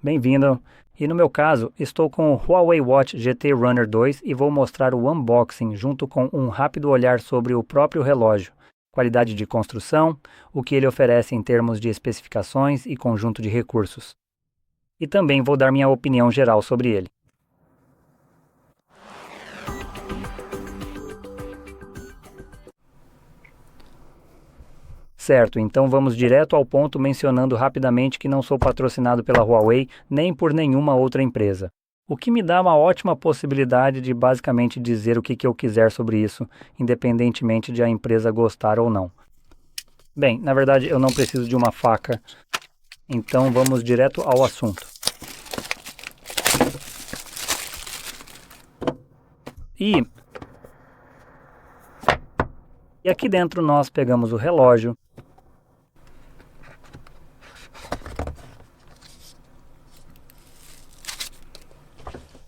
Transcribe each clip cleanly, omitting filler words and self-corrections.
Bem-vindo! E no meu caso, estou com o Huawei Watch GT Runner 2 e vou mostrar o unboxing junto com um rápido olhar sobre o próprio relógio, qualidade de construção, o que ele oferece em termos de especificações e conjunto de recursos. E também vou dar minha opinião geral sobre ele. Certo, então vamos direto ao ponto mencionando rapidamente que não sou patrocinado pela Huawei nem por nenhuma outra empresa. O que me dá uma ótima possibilidade de basicamente dizer o que eu quiser sobre isso, independentemente de a empresa gostar ou não. Bem, na verdade eu não preciso de uma faca, então vamos direto ao assunto. E aqui dentro nós pegamos o relógio.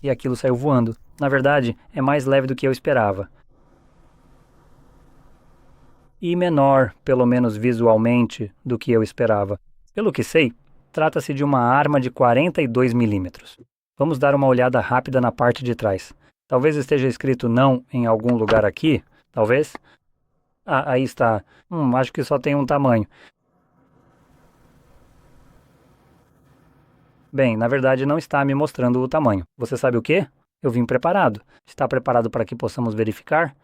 E aquilo saiu voando. Na verdade, é mais leve do que eu esperava. E menor, pelo menos visualmente, do que eu esperava. Pelo que sei, trata-se de uma arma de 42 milímetros. Vamos dar uma olhada rápida na parte de trás. Talvez esteja escrito não em algum lugar aqui, talvez. Ah, aí está. Acho que só tem um tamanho. Bem, na verdade não está me mostrando o tamanho. Você sabe o quê? Eu vim preparado. Está preparado para que possamos verificar?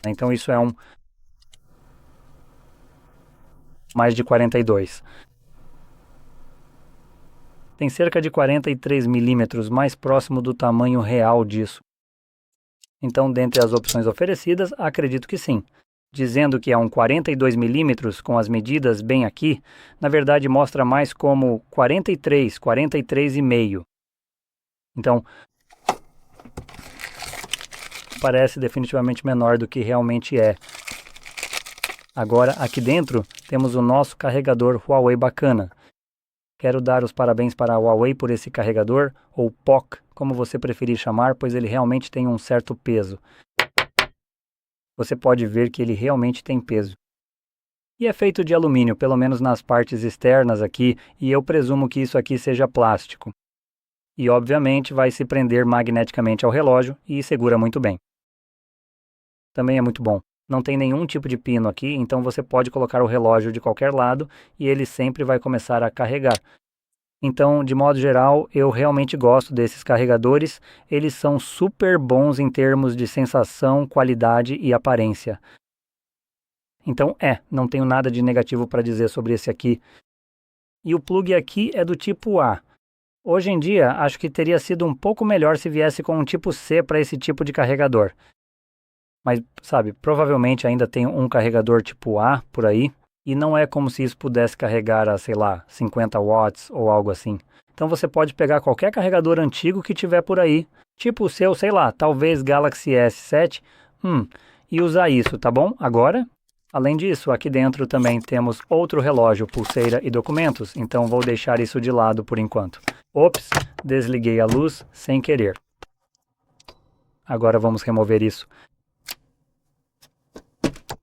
Então isso é um mais de 42. Tem cerca de 43 milímetros mais próximo do tamanho real disso. Então, dentre as opções oferecidas, acredito que sim. Dizendo que é um 42 milímetros com as medidas bem aqui, na verdade mostra mais como 43, 43,5. Então, parece definitivamente menor do que realmente é. Agora, aqui dentro, temos o nosso carregador Huawei bacana. Quero dar os parabéns para a Huawei por esse carregador, ou POC, como você preferir chamar, pois ele realmente tem um certo peso. Você pode ver que ele realmente tem peso. E é feito de alumínio, pelo menos nas partes externas aqui, e eu presumo que isso aqui seja plástico. E obviamente vai se prender magneticamente ao relógio e segura muito bem. Também é muito bom. Não tem nenhum tipo de pino aqui, então você pode colocar o relógio de qualquer lado e ele sempre vai começar a carregar. Então, de modo geral, eu realmente gosto desses carregadores. Eles são super bons em termos de sensação, qualidade e aparência. Então, não tenho nada de negativo para dizer sobre esse aqui. E o plug aqui é do tipo A. Hoje em dia, acho que teria sido um pouco melhor se viesse com um tipo C para esse tipo de carregador. Mas, sabe, provavelmente ainda tem um carregador tipo A por aí, e não é como se isso pudesse carregar a, sei lá, 50 watts ou algo assim. Então você pode pegar qualquer carregador antigo que tiver por aí, tipo o seu, sei lá, talvez Galaxy S7, e usar isso, tá bom? Agora, além disso, aqui dentro também temos outro relógio, pulseira e documentos, então vou deixar isso de lado por enquanto. Ops, desliguei a luz sem querer. Agora vamos remover isso.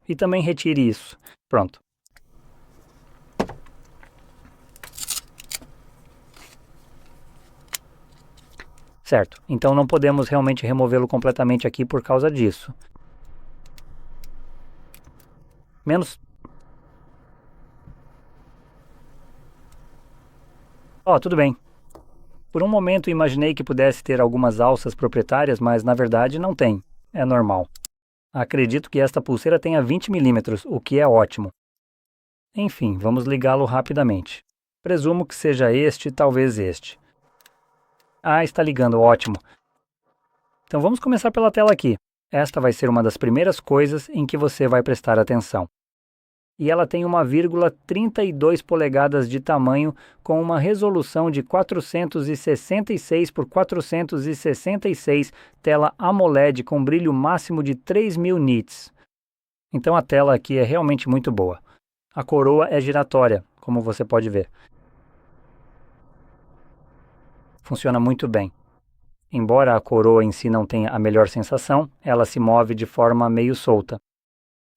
E também retire isso. Pronto. Certo, então não podemos realmente removê-lo completamente aqui por causa disso. Tudo bem. Por um momento imaginei que pudesse ter algumas alças proprietárias, mas na verdade não tem. É normal. Acredito que esta pulseira tenha 20 milímetros, o que é ótimo. Enfim, vamos ligá-lo rapidamente. Presumo que seja este, talvez este. Está ligando, ótimo. Então vamos começar pela tela aqui. Esta vai ser uma das primeiras coisas em que você vai prestar atenção. E ela tem 1,32 polegadas de tamanho com uma resolução de 466 por 466, tela AMOLED com brilho máximo de 3000 nits. Então a tela aqui é realmente muito boa. A coroa é giratória, como você pode ver. Funciona muito bem. Embora a coroa em si não tenha a melhor sensação, ela se move de forma meio solta.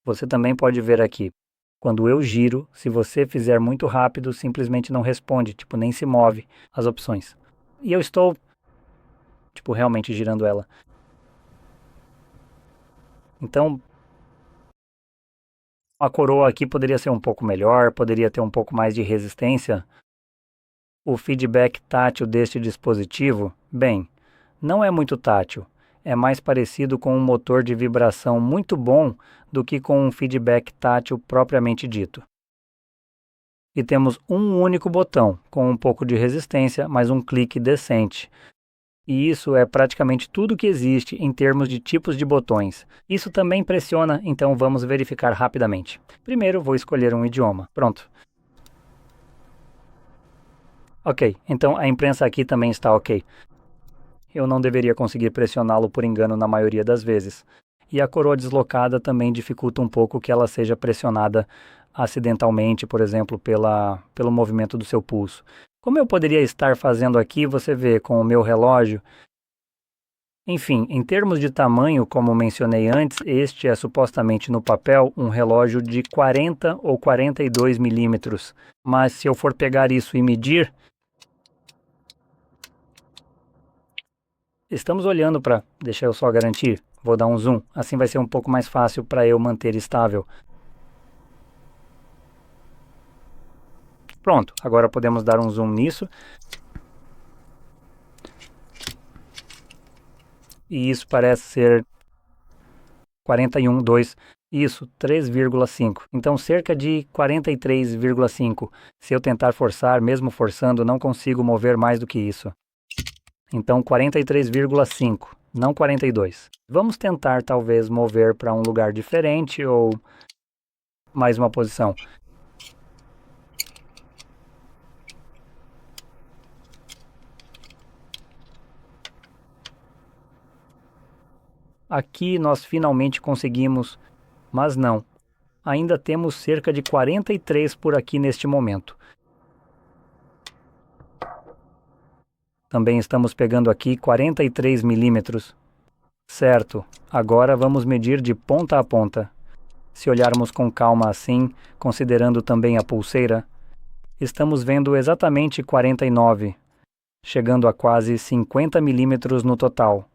Você também pode ver aqui. Quando eu giro, se você fizer muito rápido, simplesmente não responde, tipo, nem se move as opções. E eu estou, tipo, realmente girando ela. Então, a coroa aqui poderia ser um pouco melhor, poderia ter um pouco mais de resistência. O feedback tátil deste dispositivo, bem, não é muito tátil. É mais parecido com um motor de vibração muito bom do que com um feedback tátil propriamente dito. E temos um único botão, com um pouco de resistência, mas um clique decente. E isso é praticamente tudo que existe em termos de tipos de botões. Isso também impressiona, então vamos verificar rapidamente. Primeiro vou escolher um idioma. Pronto. Ok, então a imprensa aqui também está ok. Eu não deveria conseguir pressioná-lo por engano na maioria das vezes. E a coroa deslocada também dificulta um pouco que ela seja pressionada acidentalmente, por exemplo, pelo movimento do seu pulso. Como eu poderia estar fazendo aqui, você vê com o meu relógio. Enfim, em termos de tamanho, como mencionei antes, este é supostamente no papel um relógio de 40 ou 42 milímetros. Mas se eu for pegar isso e medir, estamos olhando para, deixa eu só garantir, vou dar um zoom, assim vai ser um pouco mais fácil para eu manter estável. Pronto, agora podemos dar um zoom nisso. E isso parece ser 41,2, isso, 3,5. Então cerca de 43,5. Se eu tentar forçar, mesmo forçando, não consigo mover mais do que isso. Então 43,5, não 42. Vamos tentar talvez mover para um lugar diferente ou mais uma posição. Aqui nós finalmente conseguimos, mas não. Ainda temos cerca de 43 por aqui neste momento. Também estamos pegando aqui 43 milímetros. Certo, agora vamos medir de ponta a ponta. Se olharmos com calma assim, considerando também a pulseira, estamos vendo exatamente 49, chegando a quase 50 milímetros no total.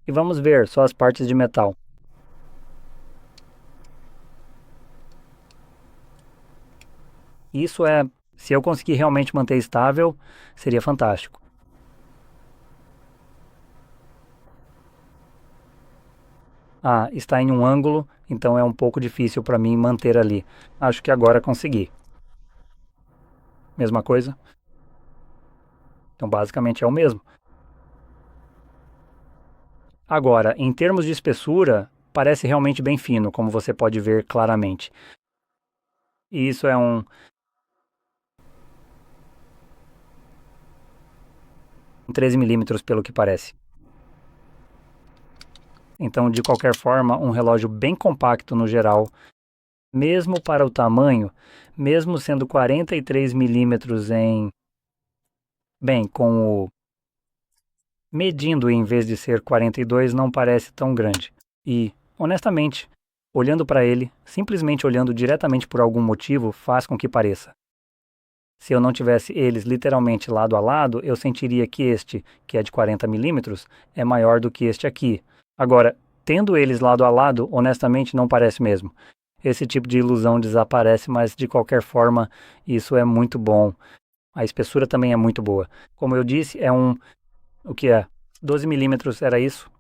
E vamos ver só as partes de metal. Isso é, se eu conseguir realmente manter estável, seria fantástico. Ah, está em um ângulo, então é um pouco difícil para mim manter ali. Acho que agora consegui. Mesma coisa? Então basicamente é o mesmo. Agora, em termos de espessura, parece realmente bem fino, como você pode ver claramente. E isso é um 13 milímetros pelo que parece. Então, de qualquer forma, um relógio bem compacto no geral, mesmo para o tamanho, mesmo sendo 43 milímetros em... Bem, com o... medindo em vez de ser 42 não parece tão grande. E, honestamente, olhando para ele, simplesmente olhando diretamente por algum motivo, faz com que pareça. Se eu não tivesse eles literalmente lado a lado, eu sentiria que este, que é de 40 milímetros, é maior do que este aqui. Agora, tendo eles lado a lado, honestamente não parece mesmo. Esse tipo de ilusão desaparece, mas de qualquer forma, isso é muito bom. A espessura também é muito boa. Como eu disse, é um... o que é? 12 milímetros, era isso?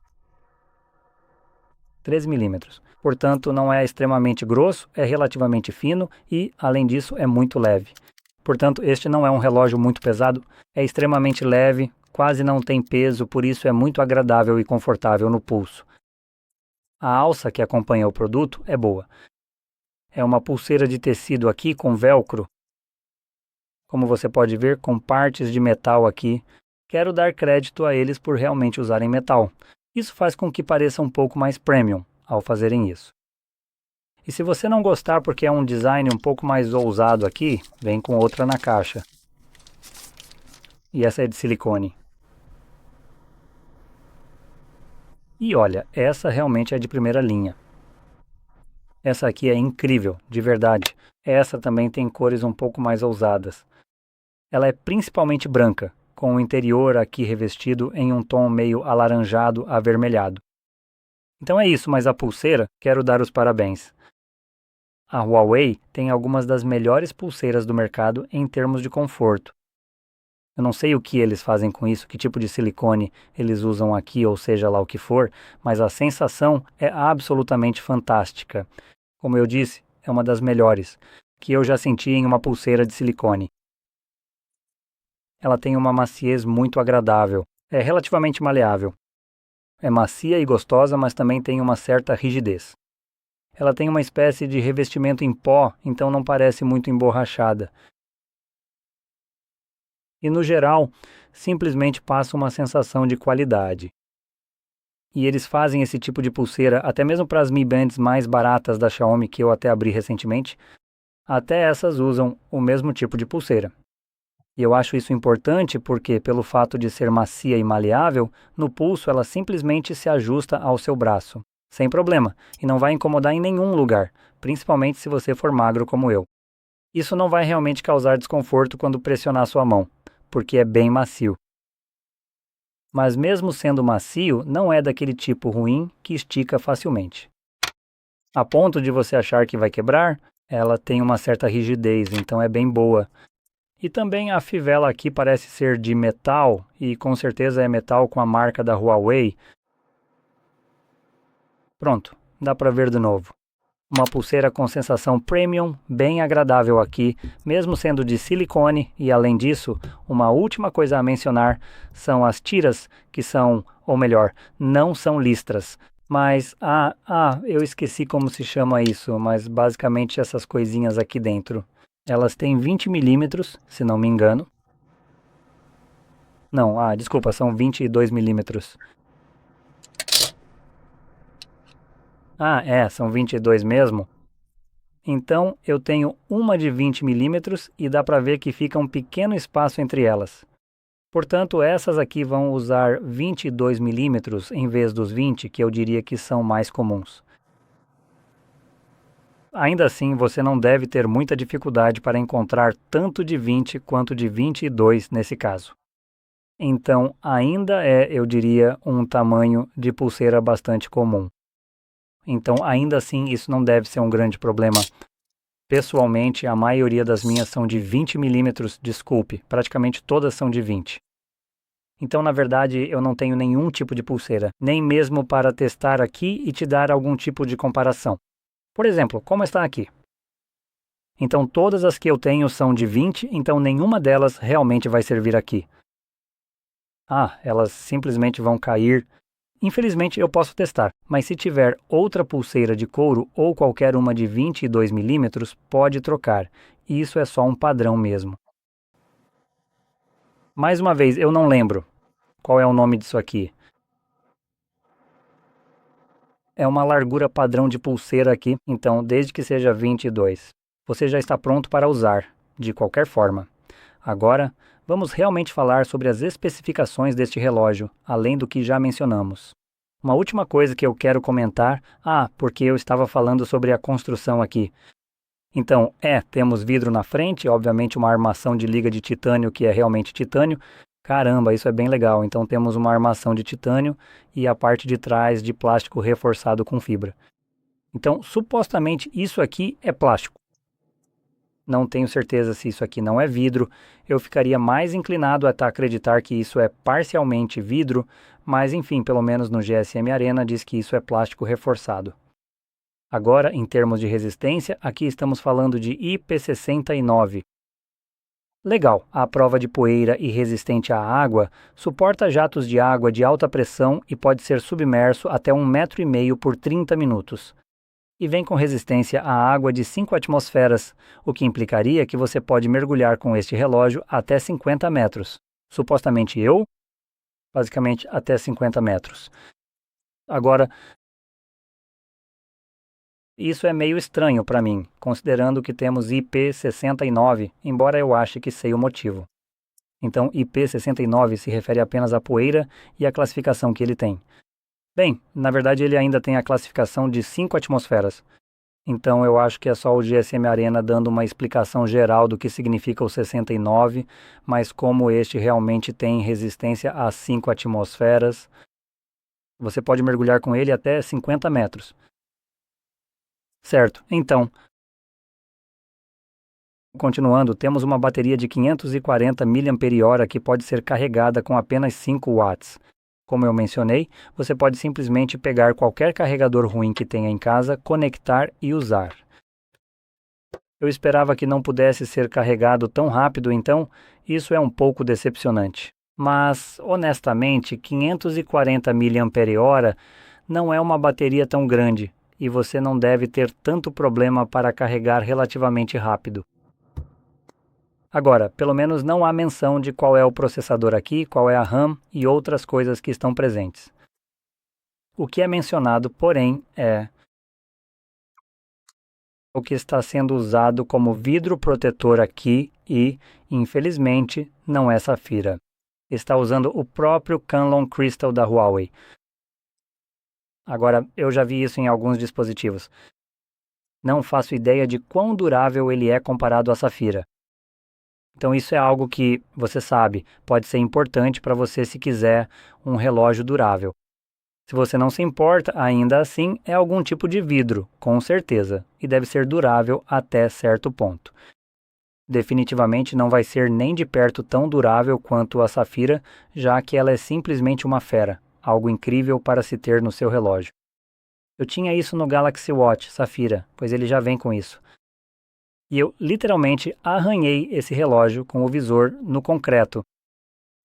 13 milímetros. Portanto, não é extremamente grosso, é relativamente fino e, além disso, é muito leve. Portanto, este não é um relógio muito pesado, é extremamente leve, quase não tem peso, por isso é muito agradável e confortável no pulso. A alça que acompanha o produto é boa. É uma pulseira de tecido aqui com velcro. Como você pode ver, com partes de metal aqui. Quero dar crédito a eles por realmente usarem metal. Isso faz com que pareça um pouco mais premium ao fazerem isso. E se você não gostar porque é um design um pouco mais ousado aqui, vem com outra na caixa. E essa é de silicone. E olha, essa realmente é de primeira linha. Essa aqui é incrível, de verdade. Essa também tem cores um pouco mais ousadas. Ela é principalmente branca, com o interior aqui revestido em um tom meio alaranjado avermelhado. Então é isso, mas a pulseira, quero dar os parabéns. A Huawei tem algumas das melhores pulseiras do mercado em termos de conforto. Eu não sei o que eles fazem com isso, que tipo de silicone eles usam aqui, ou seja lá o que for, mas a sensação é absolutamente fantástica. Como eu disse, é uma das melhores, que eu já senti em uma pulseira de silicone. Ela tem uma maciez muito agradável, é relativamente maleável. É macia e gostosa, mas também tem uma certa rigidez. Ela tem uma espécie de revestimento em pó, então não parece muito emborrachada. E no geral, simplesmente passa uma sensação de qualidade. E eles fazem esse tipo de pulseira até mesmo para as Mi Bands mais baratas da Xiaomi que eu até abri recentemente, até essas usam o mesmo tipo de pulseira. E eu acho isso importante porque, pelo fato de ser macia e maleável, no pulso ela simplesmente se ajusta ao seu braço, sem problema, e não vai incomodar em nenhum lugar, principalmente se você for magro como eu. Isso não vai realmente causar desconforto quando pressionar sua mão, porque é bem macio. Mas mesmo sendo macio, não é daquele tipo ruim que estica facilmente. A ponto de você achar que vai quebrar, ela tem uma certa rigidez, então é bem boa. E também a fivela aqui parece ser de metal, e com certeza é metal com a marca da Huawei. Pronto, dá para ver de novo. Uma pulseira com sensação premium, bem agradável aqui, mesmo sendo de silicone, e além disso, uma última coisa a mencionar são as tiras, que são, ou melhor, não são listras. Mas, eu esqueci como se chama isso, mas basicamente essas coisinhas aqui dentro. Elas têm 20 milímetros, se não me engano. Não, desculpa, são 22 milímetros. São 22 mesmo. Então, eu tenho uma de 20 milímetros e dá para ver que fica um pequeno espaço entre elas. Portanto, essas aqui vão usar 22 milímetros em vez dos 20, que eu diria que são mais comuns. Ainda assim, você não deve ter muita dificuldade para encontrar tanto de 20 quanto de 22 nesse caso. Então, ainda é, eu diria, um tamanho de pulseira bastante comum. Então, ainda assim, isso não deve ser um grande problema. Pessoalmente, a maioria das minhas são de 20 milímetros, desculpe, praticamente todas são de 20. Então, na verdade, eu não tenho nenhum tipo de pulseira, nem mesmo para testar aqui e te dar algum tipo de comparação. Por exemplo, como está aqui. Então, todas as que eu tenho são de 20, então nenhuma delas realmente vai servir aqui. Elas simplesmente vão cair. Infelizmente, eu posso testar, mas se tiver outra pulseira de couro ou qualquer uma de 22 milímetros, pode trocar. Isso é só um padrão mesmo. Mais uma vez, eu não lembro qual é o nome disso aqui. É uma largura padrão de pulseira aqui, então desde que seja 22. Você já está pronto para usar, de qualquer forma. Agora, vamos realmente falar sobre as especificações deste relógio, além do que já mencionamos. Uma última coisa que eu quero comentar, porque eu estava falando sobre a construção aqui. Então, temos vidro na frente, obviamente uma armação de liga de titânio que é realmente titânio. Caramba, isso é bem legal. Então temos uma armação de titânio e a parte de trás de plástico reforçado com fibra. Então, supostamente isso aqui é plástico. Não tenho certeza se isso aqui não é vidro. Eu ficaria mais inclinado a acreditar que isso é parcialmente vidro, mas enfim, pelo menos no GSM Arena diz que isso é plástico reforçado. Agora, em termos de resistência, aqui estamos falando de IP69. Legal, a prova de poeira e resistente à água suporta jatos de água de alta pressão e pode ser submerso até 1,5 m por 30 minutos. E vem com resistência à água de 5 atmosferas, o que implicaria que você pode mergulhar com este relógio até 50 metros. Supostamente basicamente até 50 metros. Agora, isso é meio estranho para mim, considerando que temos IP69, embora eu ache que sei o motivo. Então, IP69 se refere apenas à poeira e à classificação que ele tem. Bem, na verdade ele ainda tem a classificação de 5 atmosferas. Então eu acho que é só o GSM Arena dando uma explicação geral do que significa o 69, mas como este realmente tem resistência a 5 atmosferas, você pode mergulhar com ele até 50 metros. Certo, então, continuando, temos uma bateria de 540 mAh que pode ser carregada com apenas 5 watts. Como eu mencionei, você pode simplesmente pegar qualquer carregador ruim que tenha em casa, conectar e usar. Eu esperava que não pudesse ser carregado tão rápido, então isso é um pouco decepcionante. Mas, honestamente, 540 mAh não é uma bateria tão grande e você não deve ter tanto problema para carregar relativamente rápido. Agora, pelo menos não há menção de qual é o processador aqui, qual é a RAM e outras coisas que estão presentes. O que é mencionado, porém, é o que está sendo usado como vidro protetor aqui e, infelizmente, não é safira. Está usando o próprio Kanlon Crystal da Huawei. Agora, eu já vi isso em alguns dispositivos. Não faço ideia de quão durável ele é comparado à safira. Então isso é algo que, você sabe, pode ser importante para você se quiser um relógio durável. Se você não se importa, ainda assim é algum tipo de vidro, com certeza, e deve ser durável até certo ponto. Definitivamente não vai ser nem de perto tão durável quanto a safira, já que ela é simplesmente uma fera, algo incrível para se ter no seu relógio. Eu tinha isso no Galaxy Watch Safira, pois ele já vem com isso. E eu literalmente arranhei esse relógio com o visor no concreto.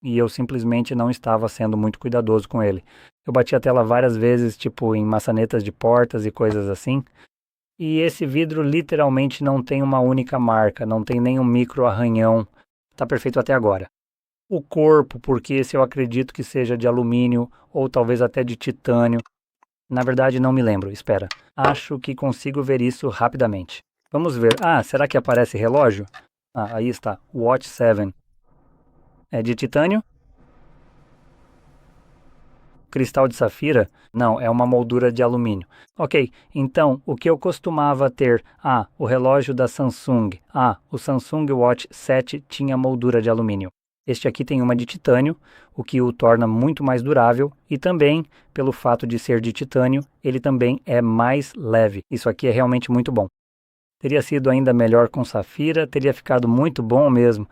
E eu simplesmente não estava sendo muito cuidadoso com ele. Eu bati a tela várias vezes, tipo em maçanetas de portas e coisas assim. E esse vidro literalmente não tem uma única marca, não tem nenhum micro arranhão. Tá perfeito até agora. O corpo, porque esse eu acredito que seja de alumínio ou talvez até de titânio. Na verdade não me lembro, espera. Acho que consigo ver isso rapidamente. Vamos ver. Ah, será que aparece relógio? Ah, aí está. Watch 7. É de titânio? Cristal de safira? Não, é uma moldura de alumínio. Ok, então o que eu costumava ter? Ah, o relógio da Samsung. Ah, o Samsung Watch 7 tinha moldura de alumínio. Este aqui tem uma de titânio, o que o torna muito mais durável e também, pelo fato de ser de titânio, ele também é mais leve. Isso aqui é realmente muito bom. Teria sido ainda melhor com safira, teria ficado muito bom mesmo.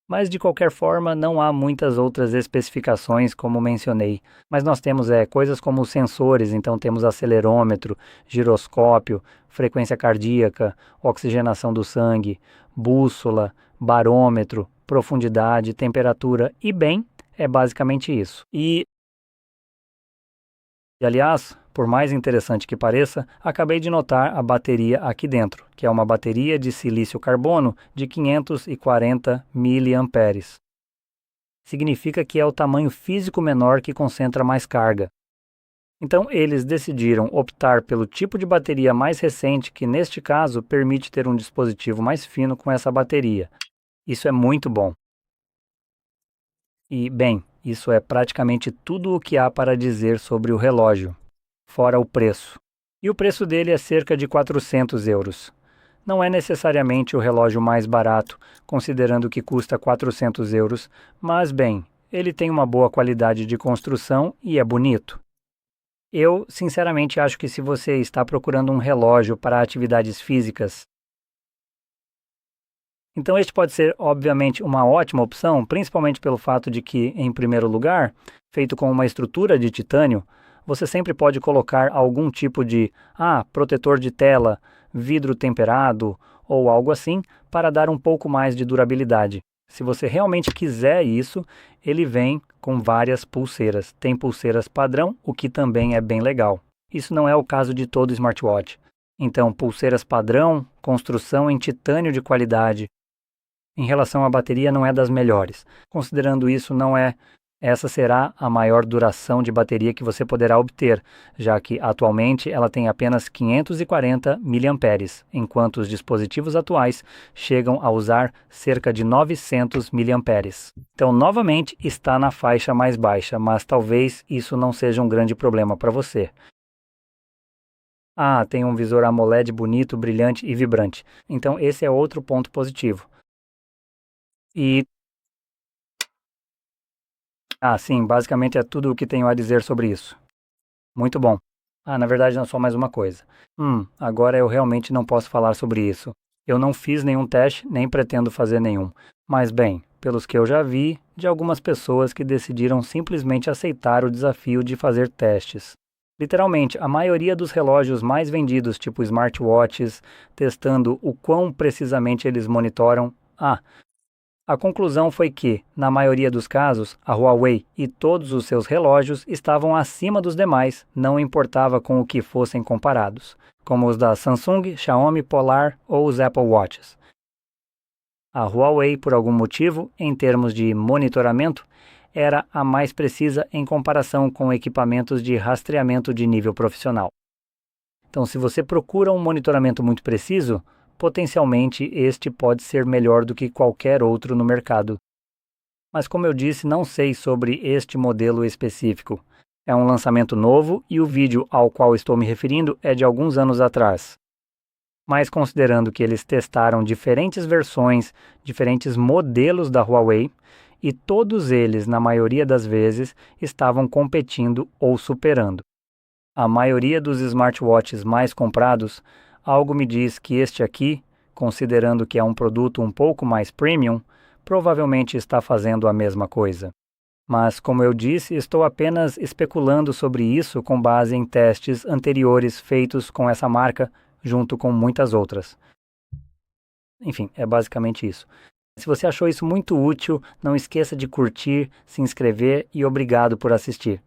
Mas de qualquer forma, não há muitas outras especificações como mencionei. Mas nós temos coisas como os sensores, então temos acelerômetro, giroscópio, frequência cardíaca, oxigenação do sangue, bússola, barômetro, profundidade, temperatura e bem, é basicamente isso. E aliás, por mais interessante que pareça, acabei de notar a bateria aqui dentro, que é uma bateria de silício-carbono de 540 mAh. Significa que é o tamanho físico menor que concentra mais carga. Então, eles decidiram optar pelo tipo de bateria mais recente, que neste caso permite ter um dispositivo mais fino com essa bateria. Isso é muito bom. E, bem, isso é praticamente tudo o que há para dizer sobre o relógio, fora o preço. E o preço dele é cerca de 400 euros. Não é necessariamente o relógio mais barato, considerando que custa 400 euros, mas, bem, ele tem uma boa qualidade de construção e é bonito. Eu, sinceramente, acho que se você está procurando um relógio para atividades físicas, então este pode ser, obviamente, uma ótima opção, principalmente pelo fato de que, em primeiro lugar, feito com uma estrutura de titânio, você sempre pode colocar algum tipo de protetor de tela, vidro temperado ou algo assim para dar um pouco mais de durabilidade. Se você realmente quiser isso, ele vem com várias pulseiras. Tem pulseiras padrão, o que também é bem legal. Isso não é o caso de todo smartwatch. Então, pulseiras padrão, construção em titânio de qualidade. Em relação à bateria, não é das melhores. Considerando isso, essa será a maior duração de bateria que você poderá obter, já que atualmente ela tem apenas 540 mAh, enquanto os dispositivos atuais chegam a usar cerca de 900 mAh. Então, novamente, está na faixa mais baixa, mas talvez isso não seja um grande problema para você. Ah, tem um visor AMOLED bonito, brilhante e vibrante. Então esse é outro ponto positivo. E sim, basicamente é tudo o que tenho a dizer sobre isso. Muito bom. Na verdade, não, só mais uma coisa. Agora eu realmente não posso falar sobre isso. Eu não fiz nenhum teste, nem pretendo fazer nenhum. Mas, bem, pelos que eu já vi, de algumas pessoas que decidiram simplesmente aceitar o desafio de fazer testes. Literalmente, a maioria dos relógios mais vendidos, tipo smartwatches, testando o quão precisamente eles monitoram. A conclusão foi que, na maioria dos casos, a Huawei e todos os seus relógios estavam acima dos demais, não importava com o que fossem comparados, como os da Samsung, Xiaomi, Polar ou os Apple Watches. A Huawei, por algum motivo, em termos de monitoramento, era a mais precisa em comparação com equipamentos de rastreamento de nível profissional. Então, se você procura um monitoramento muito preciso, potencialmente este pode ser melhor do que qualquer outro no mercado. Mas como eu disse, não sei sobre este modelo específico. É um lançamento novo e o vídeo ao qual estou me referindo é de alguns anos atrás. Mas considerando que eles testaram diferentes versões, diferentes modelos da Huawei, e todos eles, na maioria das vezes, estavam competindo ou superando a maioria dos smartwatches mais comprados, algo me diz que este aqui, considerando que é um produto um pouco mais premium, provavelmente está fazendo a mesma coisa. Mas, como eu disse, estou apenas especulando sobre isso com base em testes anteriores feitos com essa marca, junto com muitas outras. Enfim, é basicamente isso. Se você achou isso muito útil, não esqueça de curtir, se inscrever e obrigado por assistir.